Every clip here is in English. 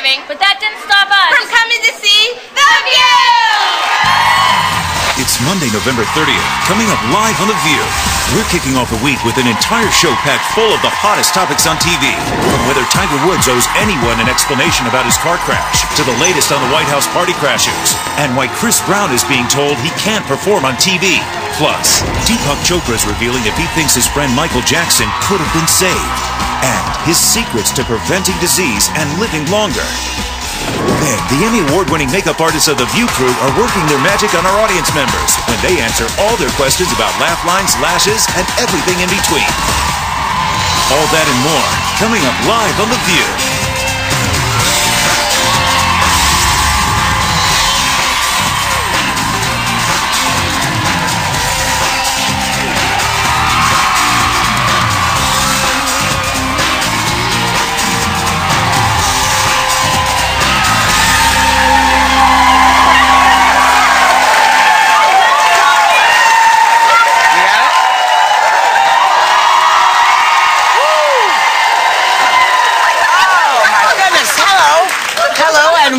Thanksgiving, but that didn't stop us from coming to see The View! It's Monday, November 30th. Coming up live on The View. We're kicking off the week with an entire show packed full of the hottest topics on TV. From whether Tiger Woods owes anyone an explanation about his car crash, to the latest on the White House party crashers, and why Chris Brown is being told he can't perform on TV. Plus, Deepak Chopra is revealing if he thinks his friend Michael Jackson could have been saved, and his secrets to preventing disease and living longer. Then, the Emmy Award-winning makeup artists of The View crew are working their magic on our audience members when they answer all their questions about laugh lines, lashes, and everything in between. All that and more, coming up live on The View.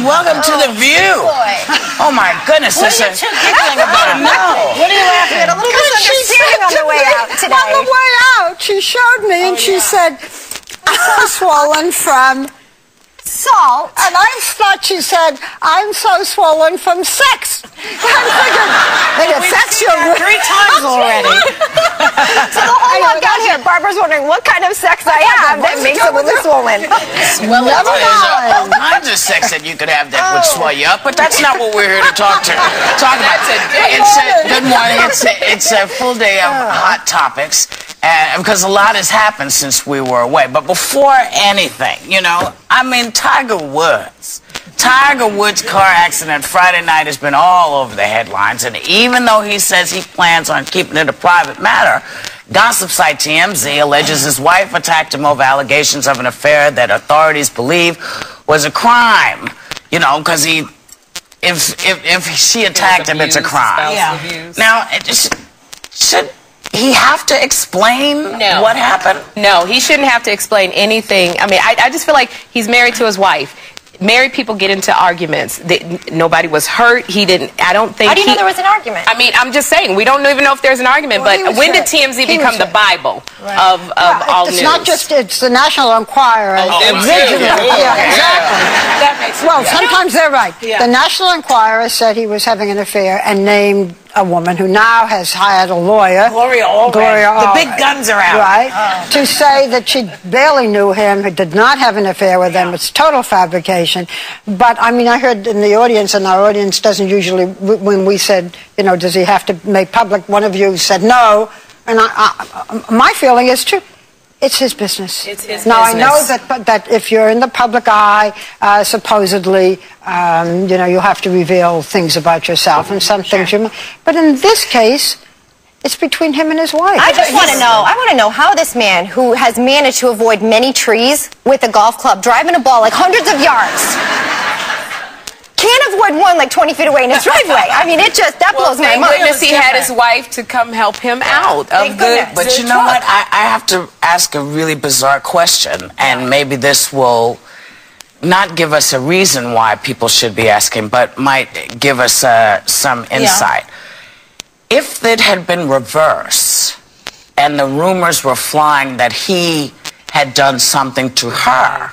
Welcome to The View. Oh my goodness. What are you two giggling about? No. What are you laughing at? A little misunderstanding on the way out today. On the way out, she showed me and she said, I'm so swollen from salt. And I thought she said, I'm so swollen from sex. I figured, sex you 3 times already. So the whole walk out here, Barbara's wondering what kind of sex I have that makes a woman swollen. Well, there's all kinds of sex that you could have that would swell you up, but that's not what we're here to talk about. Good morning. It's a full day of hot topics. Because a lot has happened since we were away. But before anything, you know, I mean, Tiger Woods' car accident Friday night has been all over the headlines. And even though he says he plans on keeping it a private matter, gossip site TMZ alleges his wife attacked him over allegations of an affair that authorities believe was a crime. You know, because if she attacked him, it's a crime. Yeah. Now, should he have to explain what happened? No, he shouldn't have to explain anything. I mean, I just feel like he's married to his wife. Married people get into arguments. Nobody was hurt. He didn't. I don't think. How do you know there was an argument? I mean, I'm just saying we don't even know if there's an argument. Well, but when did TMZ become the Bible of all news? It's not just. It's the National Enquirer. Exactly. That makes sense. Well, sometimes they're right. Yeah. The National Enquirer said he was having an affair and named a woman who now has hired a lawyer. Gloria Allred. The big guns are out. Right. To say that she barely knew him, who did not have an affair with him. It's total fabrication. But, I mean, I heard in the audience, and our audience doesn't usually, when we said, you know, does he have to make public, one of you said no. And my feeling is true. It's his business. It's his business. I know that if you're in the public eye, supposedly, you know, you have to reveal things about yourself and some things you. But in this case, it's between him and his wife. I just want to know. I want to know how this man, who has managed to avoid many trees with a golf club, driving a ball like hundreds of yards, can't avoid one like 20 feet away in his driveway. I mean, that blows my mind. Goodness, he had his wife to come help him out of But you know what? I have to ask a really bizarre question, and maybe this will not give us a reason why people should be asking, but might give us some insight. If it had been reverse, and the rumors were flying that he had done something to her,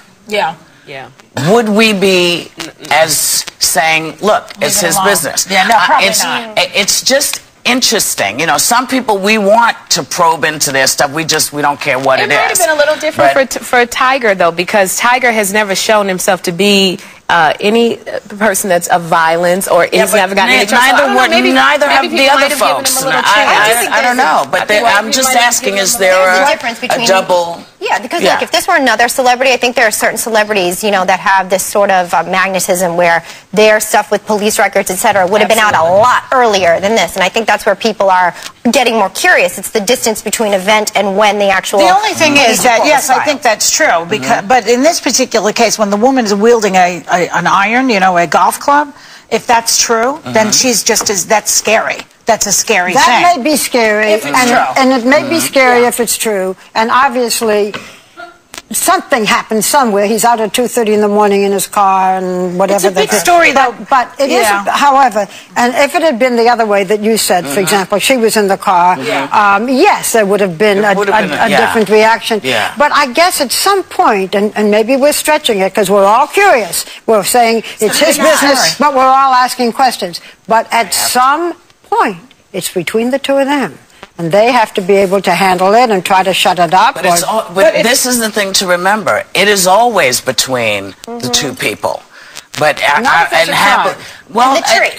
would we be as saying, look, it's his business? Yeah, no, probably not. It's just interesting. You know, some people, we want to probe into their stuff. We don't care what it is. It might have been a little different for Tiger, though, because Tiger has never shown himself to be any person that's of violence, or he's never gotten any trouble. Neither have the other folks. I don't know, but I'm just asking, is there a double... Yeah, because look, if this were another celebrity, I think there are certain celebrities, you know, that have this sort of magnetism where their stuff with police records, etc., would have been out a lot earlier than this. And I think that's where people are getting more curious. It's the distance between event and when the actual... The only thing is that, yes, I think that's true. Because, but in this particular case, when the woman is wielding an iron, you know, a golf club, if that's true, then she's just that's scary. That's a scary thing. That may be scary, and it may be scary if it's true. And obviously, something happened somewhere. He's out at 2:30 in the morning in his car and whatever. It's a big story, though. But it is, however, and if it had been the other way that you said, for example, she was in the car, yes, there would have been a different reaction. Yeah. But I guess at some point, and maybe we're stretching it because we're all curious, we're saying it's his business, but we're all asking questions. But at some point, it's between the two of them. And they have to be able to handle it and try to shut it up. But this is the thing to remember. It is always between the two people. But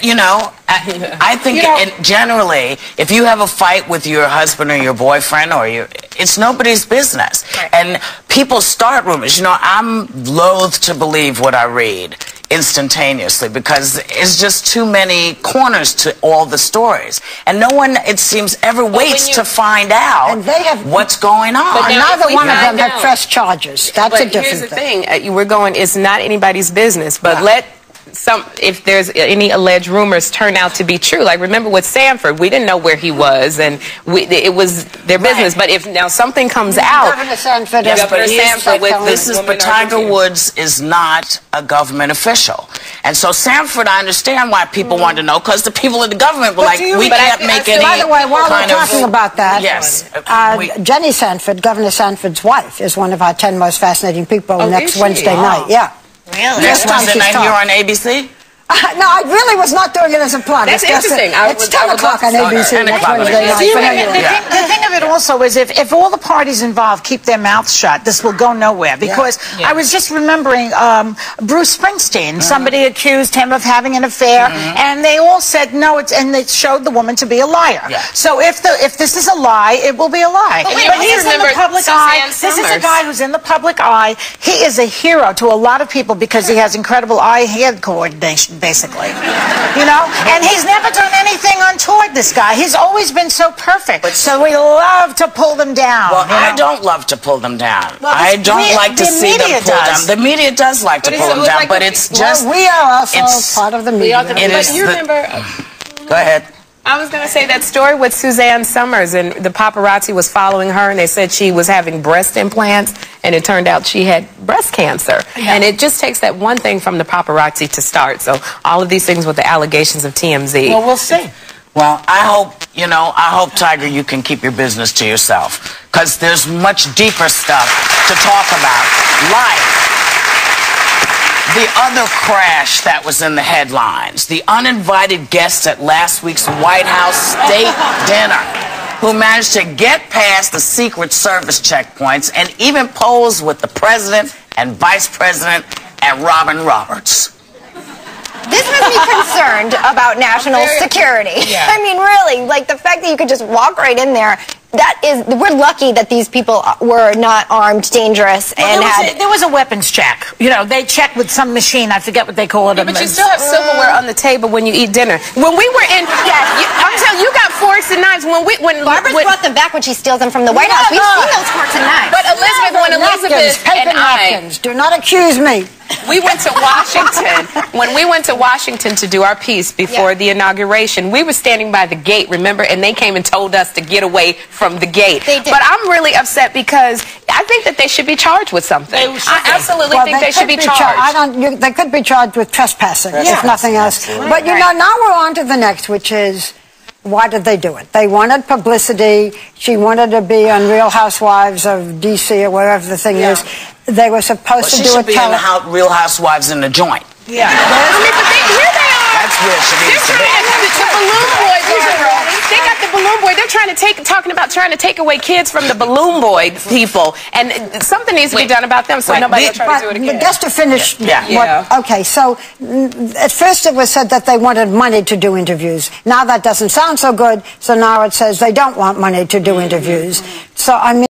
you know, I think generally, if you have a fight with your husband or your boyfriend or it's nobody's business. Right. And people start rumors. You know, I'm loath to believe what I read instantaneously because it's just too many corners to all the stories, and no one, it seems, ever waits to find out what's going on. But neither one of them have pressed charges. That's a different thing. Here's the thing: we're going. It's not anybody's business, but if there's any alleged rumors turn out to be true, like remember with Sanford, we didn't know where he was, and it was their business. But if now something comes out, Governor Sanford, but Tiger Woods is not a government official, and so Sanford, I understand why people want to know, because the people in the government were like, we can't make any. By the way, while we're talking about that, yes, Jenny Sanford, Governor Sanford's wife, is one of our 10 most fascinating people next Wednesday night. Yeah. Really? Next Wednesday night here on ABC? No, I really was not doing it as a plot. That's interesting. It's 10 o'clock on ABC next Wednesday night. The thing of it also is if all the parties involved keep their mouths shut, this will go nowhere. Because I was just remembering Bruce Springsteen. Somebody accused him of having an affair, and they all said no, and they showed the woman to be a liar. So if this is a lie, it will be a lie. But he's in the public eye. This is a guy who's in the public eye. He is a hero to a lot of people because he has incredible eye-hand coordination, basically. You know? And he's never done anything untoward, this guy. He's always been so perfect. So we love to pull them down. Well, I don't love to pull them down. Well, I don't like to see them pull down. The media does like to pull them down, but it's just... we are also part of the media. But you remember... Go ahead. I was going to say that story with Suzanne Summers, and the paparazzi was following her, and they said she was having breast implants, and it turned out she had breast cancer. And it just takes that one thing from the paparazzi to start. So all of these things with the allegations of TMZ. Well, we'll see. Well, I hope, Tiger, you can keep your business to yourself, because there's much deeper stuff to talk about, like the other crash that was in the headlines, the uninvited guests at last week's White House state dinner, who managed to get past the Secret Service checkpoints and even pose with the president and vice president and Robin Roberts. This has me concerned about national security. I mean, really, like the fact that you could just walk right in there. We're lucky that these people were not armed, dangerous, and there was a weapons check. You know, they checked with some machine. I forget what they call it. Yeah, but you still have silverware on the table when you eat dinner. When we were in, I'm telling you, got forks and knives. When Barbara brought them back when she steals them from the White House. We've seen those forks and knives. But Elizabeth, when Elizabeth and napkins. Do not accuse me. We went to Washington. When we went to Washington to do our piece before the inauguration, we were standing by the gate, remember? And they came and told us to get away from the gate. They did. But I'm really upset because I think that they should be charged with something. I absolutely think they should be charged. They could be charged with trespassing, if nothing else. But, you know, now we're on to the next, which is, why did they do it? They wanted publicity. She wanted to be on Real Housewives of D.C. or wherever the thing is. They were supposed to do a She should be in Real Housewives in the joint. Yeah. I mean, but here they are. That's where she needs to be. The balloon boy. They got the balloon boy. They're talking about trying to take away kids from the balloon boy people, and something needs to be done about them. So nobody will try to do it again. Just to finish. Okay. So at first it was said that they wanted money to do interviews. Now that doesn't sound so good. So now it says they don't want money to do interviews. So I mean.